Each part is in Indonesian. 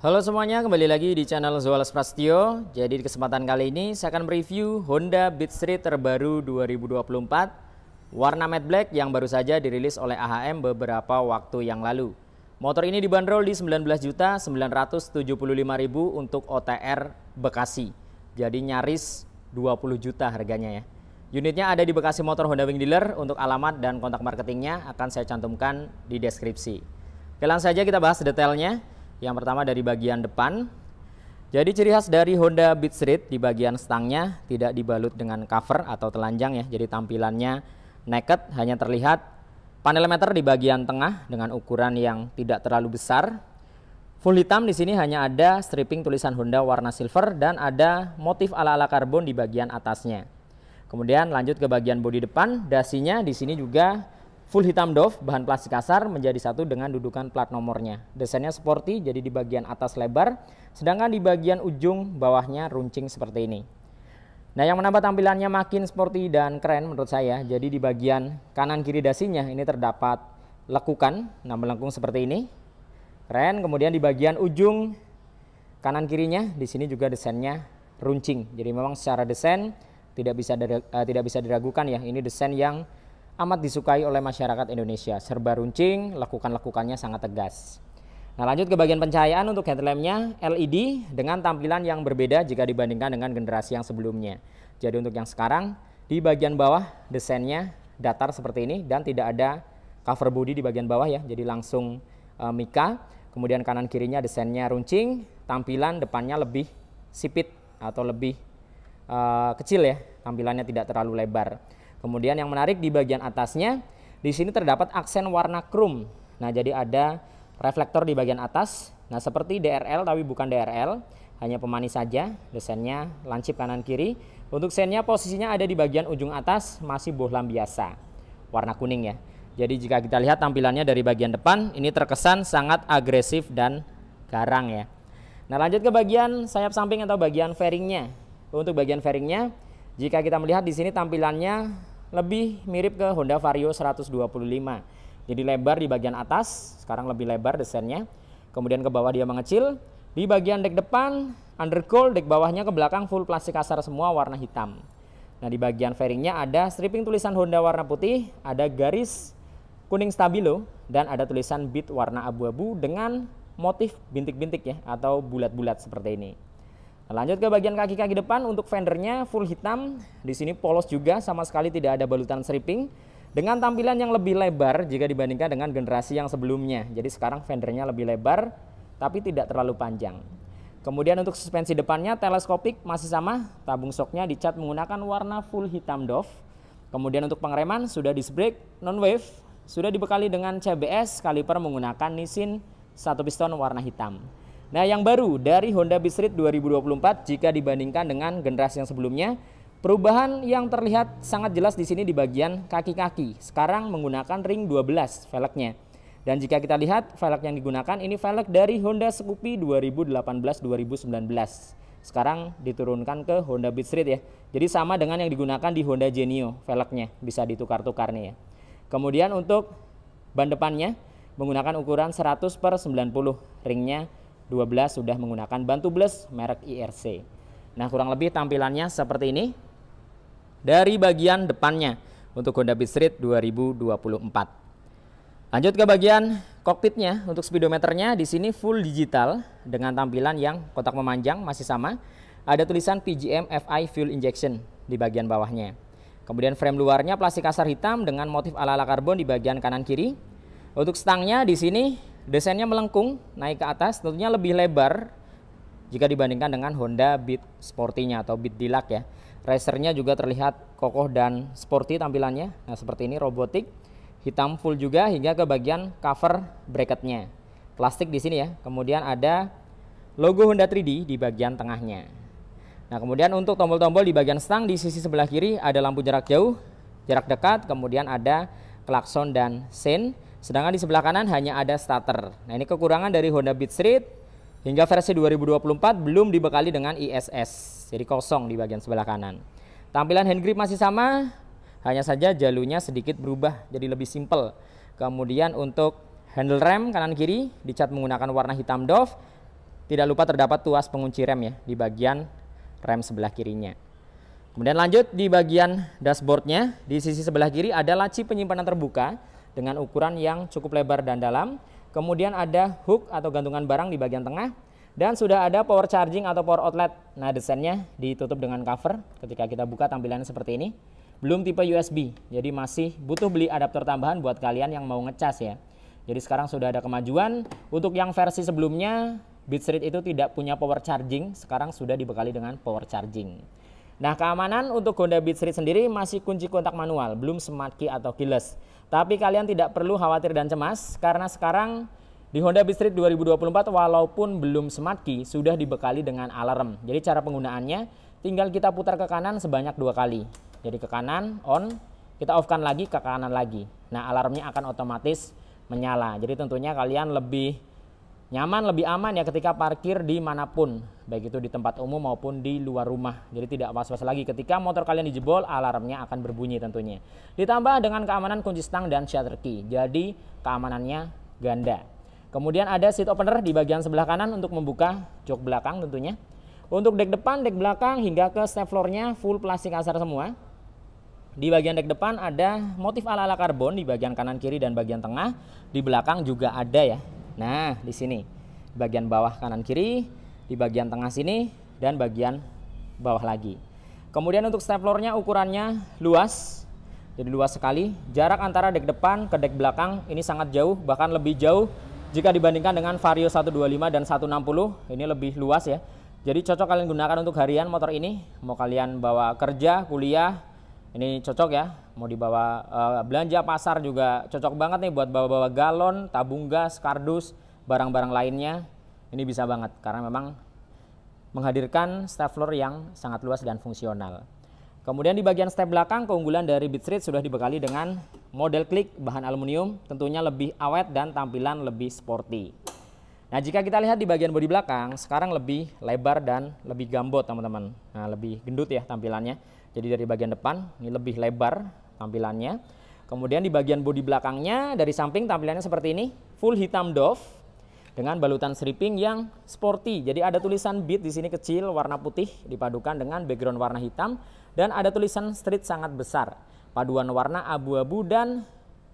Halo semuanya, kembali lagi di channel Zoales Prasetyo. Jadi di kesempatan kali ini saya akan mereview Honda Beat Street terbaru 2024 warna matte black yang baru saja dirilis oleh AHM beberapa waktu yang lalu. Motor ini dibanderol di 19.975.000 untuk OTR Bekasi. Jadi nyaris 20 juta harganya ya. Unitnya ada di Bekasi Motor Honda Wing Dealer. Untuk alamat dan kontak marketingnya akan saya cantumkan di deskripsi. Oke, langsung saja kita bahas detailnya. Yang pertama dari bagian depan. Jadi ciri khas dari Honda Beat Street di bagian stangnya tidak dibalut dengan cover atau telanjang ya. Jadi tampilannya naked, hanya terlihat panel meter di bagian tengah dengan ukuran yang tidak terlalu besar. Full hitam, di sini hanya ada stripping tulisan Honda warna silver dan ada motif ala-ala karbon di bagian atasnya. Kemudian lanjut ke bagian bodi depan, dasinya di sini juga full hitam doff, bahan plastik kasar, menjadi satu dengan dudukan plat nomornya. Desainnya sporty, jadi di bagian atas lebar, sedangkan di bagian ujung bawahnya runcing seperti ini. Nah, yang menambah tampilannya makin sporty dan keren menurut saya, jadi di bagian kanan kiri dasinya ini terdapat lekukan, nah melengkung seperti ini. Keren. Kemudian di bagian ujung kanan kirinya, di sini juga desainnya runcing. Jadi memang secara desain tidak bisa diragukan ya, ini desain yang amat disukai oleh masyarakat Indonesia. Serba runcing, lekukan-lekukannya sangat tegas. Nah, lanjut ke bagian pencahayaan. Untuk headlampnya LED dengan tampilan yang berbeda jika dibandingkan dengan generasi yang sebelumnya. Jadi untuk yang sekarang di bagian bawah desainnya datar seperti ini dan tidak ada cover body di bagian bawah ya. Jadi langsung mika. Kemudian kanan kirinya desainnya runcing, tampilan depannya lebih sipit atau lebih kecil ya. Tampilannya tidak terlalu lebar. Kemudian yang menarik di bagian atasnya, di sini terdapat aksen warna chrome. Nah, jadi ada reflektor di bagian atas. Nah, seperti DRL tapi bukan DRL, hanya pemanis saja. Desainnya lancip kanan kiri. Untuk sennya posisinya ada di bagian ujung atas, masih bohlam biasa, warna kuning ya. Jadi jika kita lihat tampilannya dari bagian depan, ini terkesan sangat agresif dan garang ya. Nah, lanjut ke bagian sayap samping atau bagian fairingnya. Untuk bagian fairingnya, jika kita melihat di sini tampilannya lebih mirip ke Honda Vario 125. Jadi lebar di bagian atas, sekarang lebih lebar desainnya. Kemudian ke bawah dia mengecil. Di bagian dek depan undercowl, dek bawahnya ke belakang full plastik kasar semua warna hitam. Nah, di bagian fairingnya ada stripping tulisan Honda warna putih, ada garis kuning stabilo dan ada tulisan Beat warna abu-abu dengan motif bintik-bintik ya atau bulat-bulat seperti ini. Nah, lanjut ke bagian kaki-kaki depan. Untuk fendernya full hitam, di sini polos juga, sama sekali tidak ada balutan stripping dengan tampilan yang lebih lebar jika dibandingkan dengan generasi yang sebelumnya. Jadi sekarang fendernya lebih lebar tapi tidak terlalu panjang. Kemudian untuk suspensi depannya teleskopik masih sama, tabung shocknya dicat menggunakan warna full hitam doff. Kemudian untuk pengereman sudah disc brake non wave, sudah dibekali dengan CBS, kaliper menggunakan Nissin 1 piston warna hitam. Nah, yang baru dari Honda Beat Street 2024 jika dibandingkan dengan generasi yang sebelumnya, perubahan yang terlihat sangat jelas di sini di bagian kaki-kaki. Sekarang menggunakan ring 12 velgnya. Dan jika kita lihat velg yang digunakan ini velg dari Honda Scoopy 2018-2019. Sekarang diturunkan ke Honda Beat Street ya. Jadi sama dengan yang digunakan di Honda Genio velgnya, bisa ditukar-tukar nih ya. Kemudian untuk ban depannya menggunakan ukuran 100/90, ringnya 12 sudah menggunakan ban tubeless merek IRC. Nah, kurang lebih tampilannya seperti ini dari bagian depannya untuk Honda Beat Street 2024. Lanjut ke bagian kokpitnya. Untuk speedometernya di sini full digital dengan tampilan yang kotak memanjang masih sama. Ada tulisan PGM FI Fuel Injection di bagian bawahnya. Kemudian frame luarnya plastik kasar hitam dengan motif ala-ala karbon di bagian kanan kiri. Untuk stangnya di sini desainnya melengkung naik ke atas, tentunya lebih lebar jika dibandingkan dengan Honda Beat Sporty-nya atau Beat Deluxe ya. Racernya juga terlihat kokoh dan sporty tampilannya. Nah, seperti ini robotik, hitam full juga hingga ke bagian cover bracketnya. Plastik di sini ya. Kemudian ada logo Honda 3D di bagian tengahnya. Nah, kemudian untuk tombol-tombol di bagian stang di sisi sebelah kiri ada lampu jarak jauh, jarak dekat, kemudian ada klakson dan sein. Sedangkan di sebelah kanan hanya ada starter. Nah, ini kekurangan dari Honda Beat Street. Hingga versi 2024 belum dibekali dengan ISS. Jadi kosong di bagian sebelah kanan. Tampilan hand grip masih sama, hanya saja jalurnya sedikit berubah jadi lebih simple. Kemudian untuk handle rem kanan kiri dicat menggunakan warna hitam doff. Tidak lupa terdapat tuas pengunci rem ya di bagian rem sebelah kirinya. Kemudian lanjut di bagian dashboardnya, di sisi sebelah kiri ada laci penyimpanan terbuka dengan ukuran yang cukup lebar dan dalam. Kemudian ada hook atau gantungan barang di bagian tengah. Dan sudah ada power charging atau power outlet. Nah, desainnya ditutup dengan cover. Ketika kita buka tampilannya seperti ini. Belum tipe USB, jadi masih butuh beli adaptor tambahan buat kalian yang mau ngecas ya. Jadi sekarang sudah ada kemajuan. Untuk yang versi sebelumnya, Beat Street itu tidak punya power charging. Sekarang sudah dibekali dengan power charging. Nah, keamanan untuk Honda Beat Street sendiri masih kunci kontak manual, belum smart key atau keyless. Tapi kalian tidak perlu khawatir dan cemas, karena sekarang di Honda Beat Street 2024 walaupun belum smart key sudah dibekali dengan alarm. Jadi cara penggunaannya tinggal kita putar ke kanan sebanyak 2 kali. Jadi ke kanan on, kita off-kan lagi, ke kanan lagi. Nah, alarmnya akan otomatis menyala. Jadi tentunya kalian lebih nyaman, lebih aman ya ketika parkir dimanapun, baik itu di tempat umum maupun di luar rumah. Jadi tidak was-was lagi ketika motor kalian dijebol, alarmnya akan berbunyi tentunya. Ditambah dengan keamanan kunci stang dan shutter key. Jadi keamanannya ganda. Kemudian ada seat opener di bagian sebelah kanan untuk membuka jok belakang tentunya. Untuk dek depan, dek belakang hingga ke step floor-nya full plastik kasar semua. Di bagian dek depan ada motif ala-ala karbon di bagian kanan kiri dan bagian tengah. Di belakang juga ada ya. Nah, di sini bagian bawah kanan kiri, di bagian tengah sini dan bagian bawah lagi. Kemudian untuk step floor-nya ukurannya luas. Jadi luas sekali. Jarak antara dek depan ke dek belakang ini sangat jauh, bahkan lebih jauh jika dibandingkan dengan Vario 125 dan 160. Ini lebih luas ya. Jadi cocok kalian gunakan untuk harian motor ini. Mau kalian bawa kerja, kuliah, ini cocok ya. Mau dibawa belanja pasar juga cocok banget nih buat bawa-bawa galon, tabung gas, kardus, barang-barang lainnya. Ini bisa banget karena memang menghadirkan step floor yang sangat luas dan fungsional. Kemudian di bagian step belakang, keunggulan dari Beat Street sudah dibekali dengan model klik bahan aluminium, tentunya lebih awet dan tampilan lebih sporty. Nah, jika kita lihat di bagian bodi belakang, sekarang lebih lebar dan lebih gambot teman-teman. Nah, lebih gendut ya tampilannya. Jadi dari bagian depan ini lebih lebar tampilannya. Kemudian di bagian bodi belakangnya dari samping tampilannya seperti ini, full hitam doff dengan balutan stripping yang sporty. Jadi ada tulisan Beat di sini kecil warna putih dipadukan dengan background warna hitam dan ada tulisan Street sangat besar. Paduan warna abu-abu dan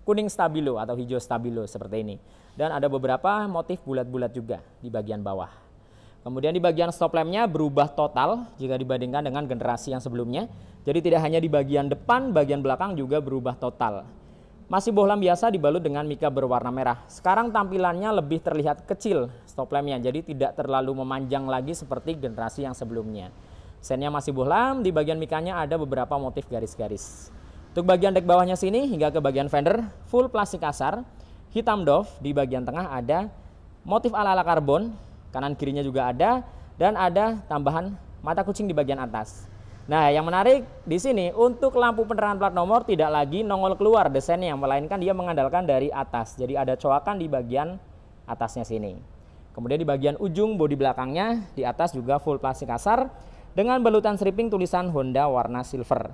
kuning stabilo atau hijau stabilo seperti ini. Dan ada beberapa motif bulat-bulat juga di bagian bawah. Kemudian di bagian stop lampnya berubah total jika dibandingkan dengan generasi yang sebelumnya. Jadi tidak hanya di bagian depan, bagian belakang juga berubah total. Masih bohlam biasa dibalut dengan mika berwarna merah. Sekarang tampilannya lebih terlihat kecil stop lampnya, jadi tidak terlalu memanjang lagi seperti generasi yang sebelumnya. Sennya masih bohlam, di bagian mikanya ada beberapa motif garis-garis. Untuk bagian dek bawahnya sini hingga ke bagian fender, full plastik kasar, hitam doff. Di bagian tengah ada motif ala-ala karbon. Kanan kirinya juga ada dan ada tambahan mata kucing di bagian atas. Nah, yang menarik di sini untuk lampu penerangan plat nomor tidak lagi nongol keluar desainnya, melainkan dia mengandalkan dari atas. Jadi ada coakan di bagian atasnya sini. Kemudian di bagian ujung bodi belakangnya di atas juga full plastik kasar dengan balutan stripping tulisan Honda warna silver.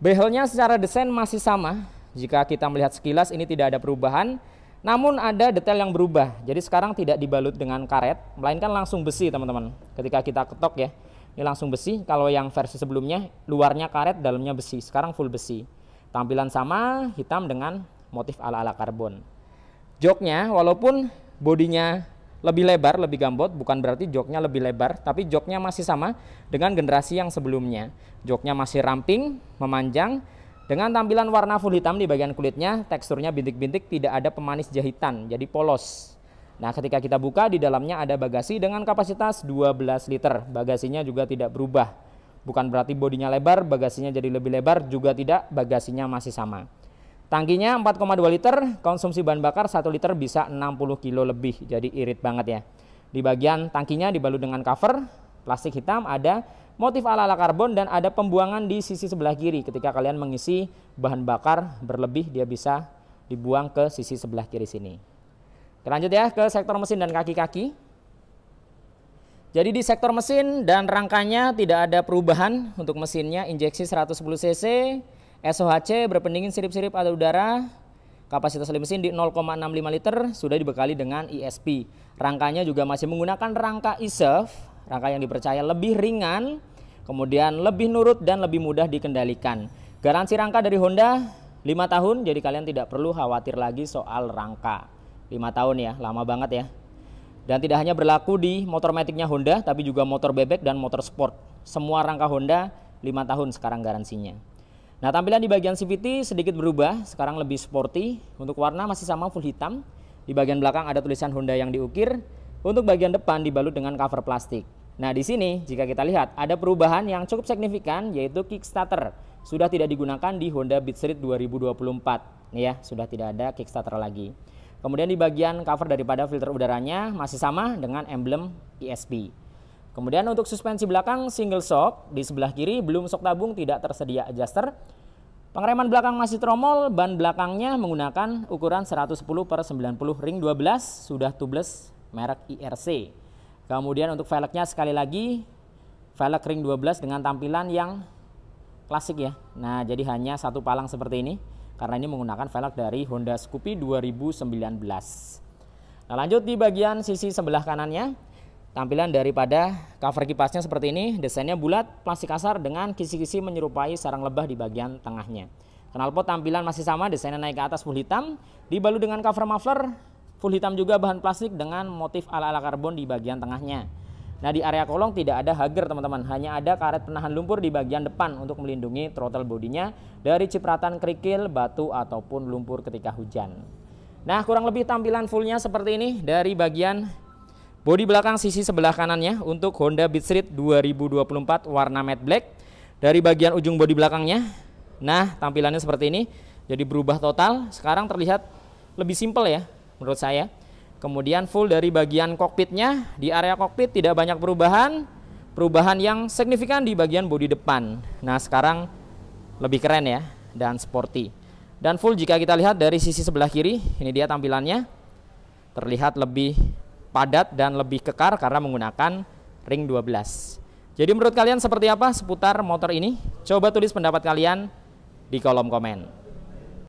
Bezelnya secara desain masih sama. Jika kita melihat sekilas ini tidak ada perubahan. Namun ada detail yang berubah. Jadi sekarang tidak dibalut dengan karet, melainkan langsung besi teman-teman. Ketika kita ketok ya, ini langsung besi. Kalau yang versi sebelumnya luarnya karet, dalamnya besi. Sekarang full besi. Tampilan sama, hitam dengan motif ala-ala karbon. Joknya walaupun bodinya lebih lebar, lebih gambot, bukan berarti joknya lebih lebar, tapi joknya masih sama dengan generasi yang sebelumnya. Joknya masih ramping, memanjang. Dengan tampilan warna full hitam di bagian kulitnya, teksturnya bintik-bintik, tidak ada pemanis jahitan, jadi polos. Nah, ketika kita buka, di dalamnya ada bagasi dengan kapasitas 12 liter. Bagasinya juga tidak berubah. Bukan berarti bodinya lebar, bagasinya jadi lebih lebar, juga tidak, bagasinya masih sama. Tangkinya 4,2 liter, konsumsi bahan bakar 1 liter bisa 60 kilo lebih, jadi irit banget ya. Di bagian tangkinya dibalut dengan cover, plastik hitam, ada motif ala-ala karbon dan ada pembuangan di sisi sebelah kiri. Ketika kalian mengisi bahan bakar berlebih, dia bisa dibuang ke sisi sebelah kiri sini. Kita lanjut ya ke sektor mesin dan kaki-kaki. Jadi di sektor mesin dan rangkanya tidak ada perubahan. Untuk mesinnya injeksi 110 cc, SOHC berpendingin sirip-sirip atau udara. Kapasitas mesin di 0,65 liter, sudah dibekali dengan ESP. Rangkanya juga masih menggunakan rangka e-Serve, rangka yang dipercaya lebih ringan, kemudian lebih nurut dan lebih mudah dikendalikan. Garansi rangka dari Honda 5 tahun, jadi kalian tidak perlu khawatir lagi soal rangka. 5 tahun ya, lama banget ya. Dan tidak hanya berlaku di motor maticnya Honda, tapi juga motor bebek dan motor sport. Semua rangka Honda 5 tahun sekarang garansinya. Nah, tampilan di bagian CVT sedikit berubah, sekarang lebih sporty. Untuk warna masih sama full hitam. Di bagian belakang ada tulisan Honda yang diukir. Untuk bagian depan dibalut dengan cover plastik. Nah, di sini jika kita lihat ada perubahan yang cukup signifikan, yaitu kickstarter. Sudah tidak digunakan di Honda Beat Street 2024. Nih ya, sudah tidak ada kickstarter lagi. Kemudian di bagian cover daripada filter udaranya masih sama dengan emblem ESP. Kemudian untuk suspensi belakang single shock, di sebelah kiri belum shock tabung, tidak tersedia adjuster. Pengereman belakang masih tromol, ban belakangnya menggunakan ukuran 110/90 ring 12, sudah tubeless merek IRC. Kemudian untuk velgnya sekali lagi, velg ring 12 dengan tampilan yang klasik ya. Nah, jadi hanya satu palang seperti ini, karena ini menggunakan velg dari Honda Scoopy 2019. Nah, lanjut di bagian sisi sebelah kanannya. Tampilan daripada cover kipasnya seperti ini, desainnya bulat, plastik kasar dengan kisi-kisi menyerupai sarang lebah di bagian tengahnya. Knalpot tampilan masih sama, desainnya naik ke atas full hitam, dibalut dengan cover muffler, full hitam juga bahan plastik dengan motif ala-ala karbon di bagian tengahnya. Nah, di area kolong tidak ada hager teman-teman, hanya ada karet penahan lumpur di bagian depan untuk melindungi throttle bodinya dari cipratan kerikil, batu, ataupun lumpur ketika hujan. Nah, kurang lebih tampilan fullnya seperti ini dari bagian bodi belakang sisi sebelah kanannya untuk Honda Beat Street 2024 warna matte black. Dari bagian ujung bodi belakangnya, nah tampilannya seperti ini, jadi berubah total. Sekarang terlihat lebih simpel ya menurut saya. Kemudian full dari bagian kokpitnya, di area kokpit tidak banyak perubahan yang signifikan di bagian bodi depan. Nah, sekarang lebih keren ya dan sporty. Dan full jika kita lihat dari sisi sebelah kiri, ini dia tampilannya, terlihat lebih padat dan lebih kekar karena menggunakan ring 12. Jadi menurut kalian seperti apa seputar motor ini? Coba tulis pendapat kalian di kolom komen.